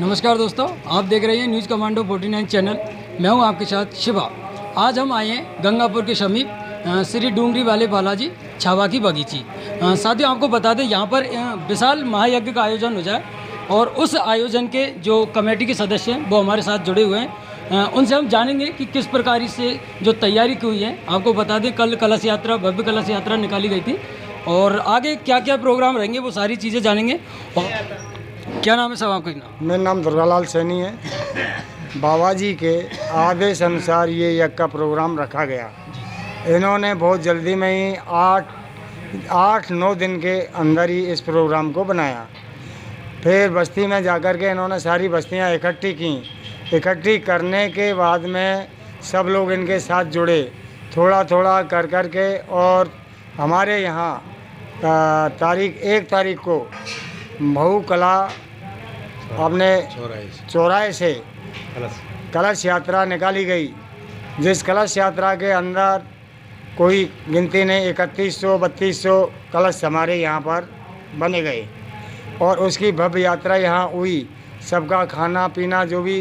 नमस्कार दोस्तों, आप देख रहे हैं न्यूज़ कमांडो 49 चैनल। मैं हूं आपके साथ शिवा। आज हम आए हैं गंगापुर के समीप श्री डूंगरी वाले बालाजी छावा की बगीची। साथियों, आपको बता दें यहाँ पर विशाल महायज्ञ का आयोजन हो जाए और उस आयोजन के जो कमेटी के सदस्य हैं वो हमारे साथ जुड़े हुए हैं। उनसे हम जानेंगे कि किस प्रकार से जो तैयारी की हुई है। आपको बता दें कल कलश यात्रा, भव्य कलश यात्रा निकाली गई थी और आगे क्या क्या प्रोग्राम रहेंगे वो सारी चीज़ें जानेंगे। और क्या नाम है साहब आपका? नाम? मेरा नाम दुर्गालाल सैनी है। बाबा जी के आदेश अनुसार ये यज्ञ का प्रोग्राम रखा गया। इन्होंने बहुत जल्दी में ही 8-9 दिन के अंदर ही इस प्रोग्राम को बनाया। फिर बस्ती में जाकर के इन्होंने सारी बस्तियां इकट्ठी की। इकट्ठी करने के बाद में सब लोग इनके साथ जुड़े, थोड़ा थोड़ा कर कर के, और हमारे यहाँ तारीख 1 तारीख को महू कला अपने चौराहे से कलश यात्रा निकाली गई, जिस कलश यात्रा के अंदर कोई गिनती नहीं 3100-3200 कलश हमारे यहाँ पर बने गए और उसकी भव्य यात्रा यहाँ हुई। सबका खाना पीना जो भी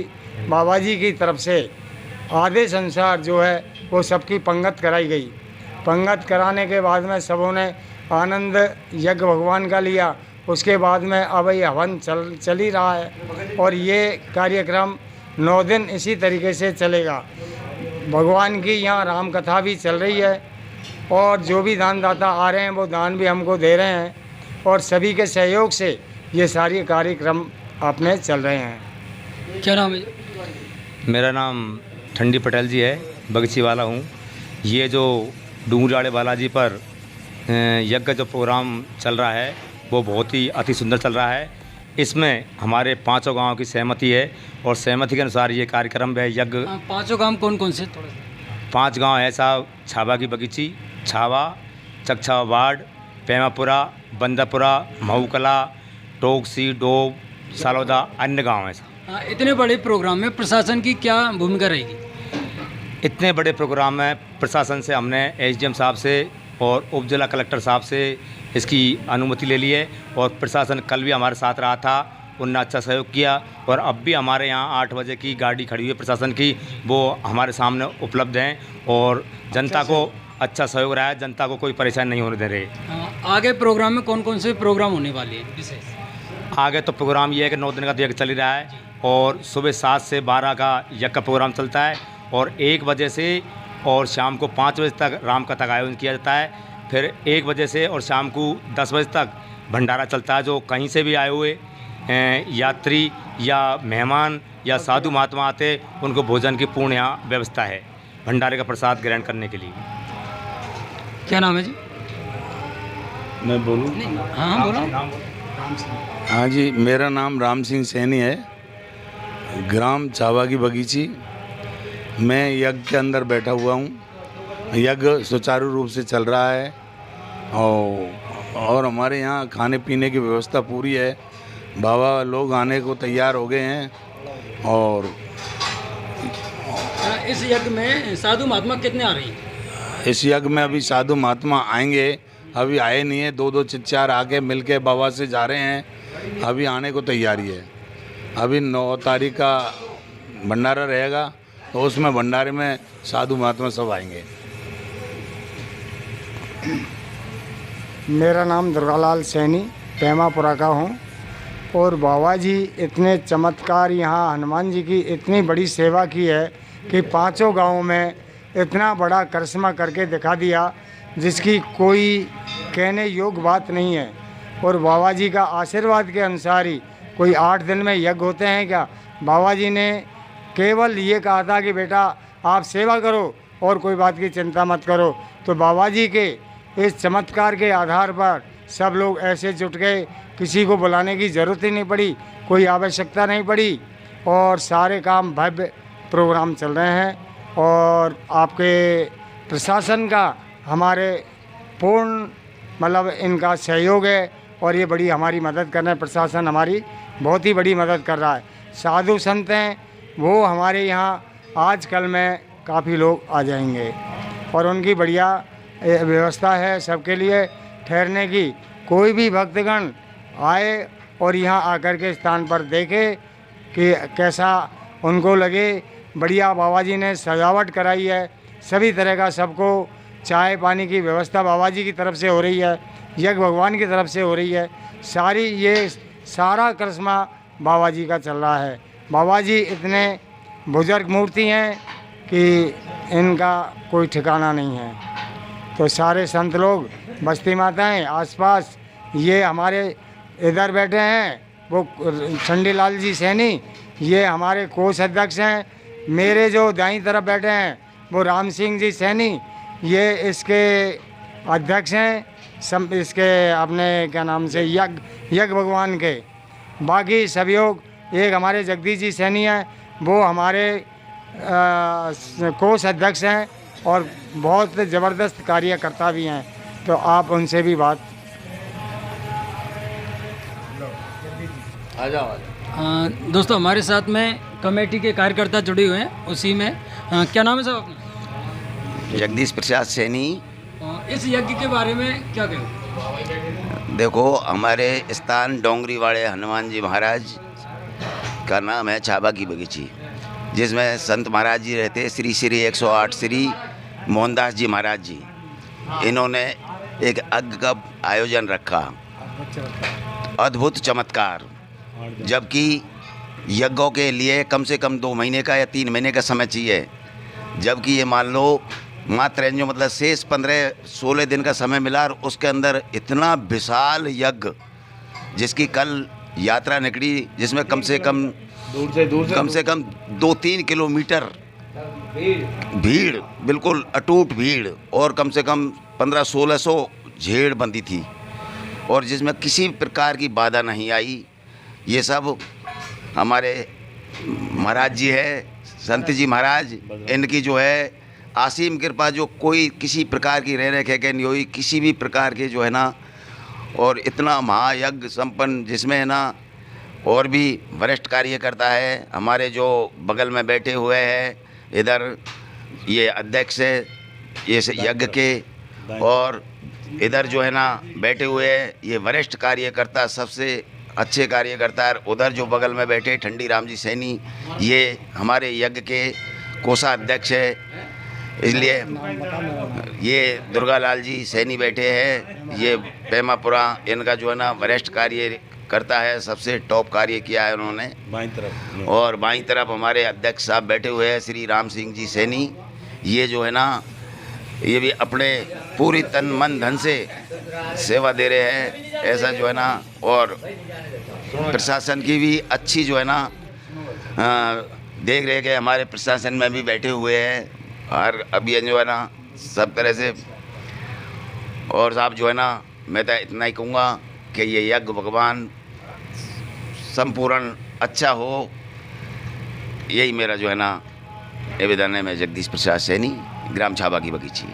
बाबा जी की तरफ से आदेश अनुसार जो है वो सबकी पंगत कराई गई। पंगत कराने के बाद में सबों ने आनंद यज्ञ भगवान का लिया। उसके बाद में अब ये हवन चल ही रहा है और ये कार्यक्रम 9 दिन इसी तरीके से चलेगा। भगवान की यहाँ राम कथा भी चल रही है और जो भी दानदाता आ रहे हैं वो दान भी हमको दे रहे हैं और सभी के सहयोग से ये सारे कार्यक्रम अपने चल रहे हैं। क्या नाम है? मेरा नाम ठंडी पटेल जी है, बगीची वाला हूँ। ये जो डूंगरी वाले बालाजी पर यज्ञ जो प्रोग्राम चल रहा है वो बहुत ही अति सुंदर चल रहा है। इसमें हमारे 5 गांव की सहमति है और सहमति के अनुसार ये कार्यक्रम है यज्ञ। 5 गांव कौन कौन से? 5 गांव है साहब: छावा की बगीची, छावा, चकछावा वार्ड, पैमापुरा, बंदापुरा, महूकला, टोकसी, डोब, सालोदा, अन्य गांव हैं साहब। इतने बड़े प्रोग्राम में प्रशासन की क्या भूमिका रहेगी? इतने बड़े प्रोग्राम में प्रशासन से हमने एसडीएम साहब से और उप जिला कलेक्टर साहब से इसकी अनुमति ले ली है और प्रशासन कल भी हमारे साथ रहा था, उन्होंने अच्छा सहयोग किया और अब भी हमारे यहाँ 8 बजे की गाड़ी खड़ी हुई है प्रशासन की, वो हमारे सामने उपलब्ध हैं और जनता को अच्छा सहयोग रहा है। जनता को कोई परेशानी नहीं होने दे रहे। आगे प्रोग्राम में कौन कौन से प्रोग्राम होने वाले हैं विशेष? आगे तो प्रोग्राम ये है कि 9 दिन का तो यज्ञ चल ही रहा है और सुबह 7 से 12 का यज्ञ का प्रोग्राम चलता है और 1 बजे से और शाम को 5 बजे तक राम कथा का आयोजन किया जाता है। फिर 1 बजे से और शाम को 10 बजे तक भंडारा चलता है। जो कहीं से भी आए हुए यात्री या मेहमान या साधु महात्मा आते उनको भोजन की पूर्ण यहाँ व्यवस्था है भंडारे का प्रसाद ग्रहण करने के लिए। क्या नाम है जी? मैं बोलूँ? हाँ बोलो। हाँ जी, मेरा नाम राम सिंह सैनी है, ग्राम छावा की बगीची। मैं यज्ञ के अंदर बैठा हुआ हूँ। यज्ञ सुचारू रूप से चल रहा है और हमारे यहाँ खाने पीने की व्यवस्था पूरी है। बाबा लोग आने को तैयार हो गए हैं। और इस यज्ञ में साधु महात्मा कितने आ रहे हैं? इस यज्ञ में अभी साधु महात्मा आएंगे, अभी आए नहीं है। 2-2 4 आके मिल के बाबा से जा रहे हैं, अभी आने को तैयारी है। अभी 9 तारीख का भंडारा रहेगा तो उसमें भंडारे में साधु महात्मा सब आएंगे। मेरा नाम दुर्गालाल सैनी पैमापुरा का हूँ और बाबा जी इतने चमत्कार, यहाँ हनुमान जी की इतनी बड़ी सेवा की है कि 5 गाँव में इतना बड़ा करिश्मा करके दिखा दिया जिसकी कोई कहने योग्य बात नहीं है। और बाबा जी का आशीर्वाद के अनुसार ही कोई 8 दिन में यज्ञ होते हैं क्या? बाबा जी ने केवल ये कहा था कि बेटा आप सेवा करो और कोई बात की चिंता मत करो। तो बाबा जी के इस चमत्कार के आधार पर सब लोग ऐसे जुट गए, किसी को बुलाने की ज़रूरत ही नहीं पड़ी, कोई आवश्यकता नहीं पड़ी और सारे काम भव्य प्रोग्राम चल रहे हैं। और आपके प्रशासन का हमारे पूर्ण मतलब इनका सहयोग है और ये बड़ी हमारी मदद कर रहे हैं। प्रशासन हमारी बहुत ही बड़ी मदद कर रहा है। साधु संत हैं वो हमारे यहाँ आजकल में काफ़ी लोग आ जाएंगे और उनकी बढ़िया व्यवस्था है सबके लिए ठहरने की। कोई भी भक्तगण आए और यहाँ आकर के स्थान पर देखे कि कैसा उनको लगे। बढ़िया बाबा जी ने सजावट कराई है, सभी तरह का सबको चाय पानी की व्यवस्था बाबा जी की तरफ से हो रही है, यज्ञ भगवान की तरफ से हो रही है। सारी ये सारा करिश्मा बाबा जी का चल रहा है। बाबा जी इतने बुजुर्ग मूर्ति हैं कि इनका कोई ठिकाना नहीं है। तो सारे संत लोग, बस्ती माताएं आसपास, ये हमारे इधर बैठे हैं वो चंडीलाल जी सैनी, ये हमारे कोष अध्यक्ष हैं। मेरे जो दाईं तरफ बैठे हैं वो राम सिंह जी सैनी, ये इसके अध्यक्ष हैं, सब इसके अपने क्या नाम से यज्ञ भगवान के। बाकी सभी लोग, एक हमारे जगदीश जी सैनी हैं, वो हमारे कोष अध्यक्ष हैं और बहुत ज़बरदस्त कार्यकर्ता भी हैं। तो आप उनसे भी बात दोस्तों हमारे साथ में कमेटी के कार्यकर्ता जुड़े हुए हैं, उसी में क्या नाम है साहब अपना? जगदीश प्रसाद सैनी। इस यज्ञ के बारे में क्या कहें? देखो, हमारे स्थान डोंगरी वाले हनुमान जी महाराज का नाम है छाबा की बगीची, जिसमें संत महाराज जी रहते, श्री श्री 108 श्री मोहनदास जी महाराज जी। इन्होंने एक यज्ञ का आयोजन रखा, अद्भुत चमत्कार। जबकि यज्ञों के लिए कम से कम 2 महीने का या 3 महीने का समय चाहिए, जबकि ये मान लो मात्र जो मतलब शेष 15-16 दिन का समय मिला और उसके अंदर इतना विशाल यज्ञ, जिसकी कल यात्रा निकली, जिसमें कम से कम 2-3 किलोमीटर भीड़, बिल्कुल अटूट भीड़, और कम से कम 1500-1600 झेड़ बंदी थी, और जिसमें किसी प्रकार की बाधा नहीं आई। ये सब हमारे महाराज जी है, संत जी महाराज, इनकी जो है असीम कृपा, जो कोई किसी प्रकार की रह रेख नहीं हुई, किसी भी प्रकार के जो है ना। और इतना महायज्ञ संपन्न, जिसमें है ना और भी वरिष्ठ कार्यकर्ता है, हमारे जो बगल में बैठे हुए हैं, इधर ये अध्यक्ष है ये यज्ञ के, और इधर जो है ना बैठे हुए हैं ये वरिष्ठ कार्यकर्ता, सबसे अच्छे कार्यकर्ता है। उधर जो बगल में बैठे ठंडी राम जी सैनी, ये हमारे यज्ञ के कोषाध्यक्ष है। इसलिए ये दुर्गा लाल जी सैनी बैठे हैं, ये पेमापुरा, इनका जो है ना वरिष्ठ कार्यकर्ता है, सबसे टॉप कार्य किया है उन्होंने। बाईं तरफ, और बाईं तरफ हमारे अध्यक्ष साहब बैठे हुए हैं श्री राम सिंह जी सैनी। ये जो है ना ये भी अपने पूरी तन मन धन से सेवा दे रहे हैं, ऐसा जो है ना। और प्रशासन की भी अच्छी जो है ना देख रेख है, हमारे प्रशासन में भी बैठे हुए हैं और अभी जो है ना सब तरह से। और साहब जो है ना, मैं तो इतना ही कहूँगा कि ये यज्ञ भगवान संपूर्ण अच्छा हो, यही मेरा जो है ना निवेदन है। मैं जगदीश प्रसाद सैनी, ग्राम छाबा की बगीची।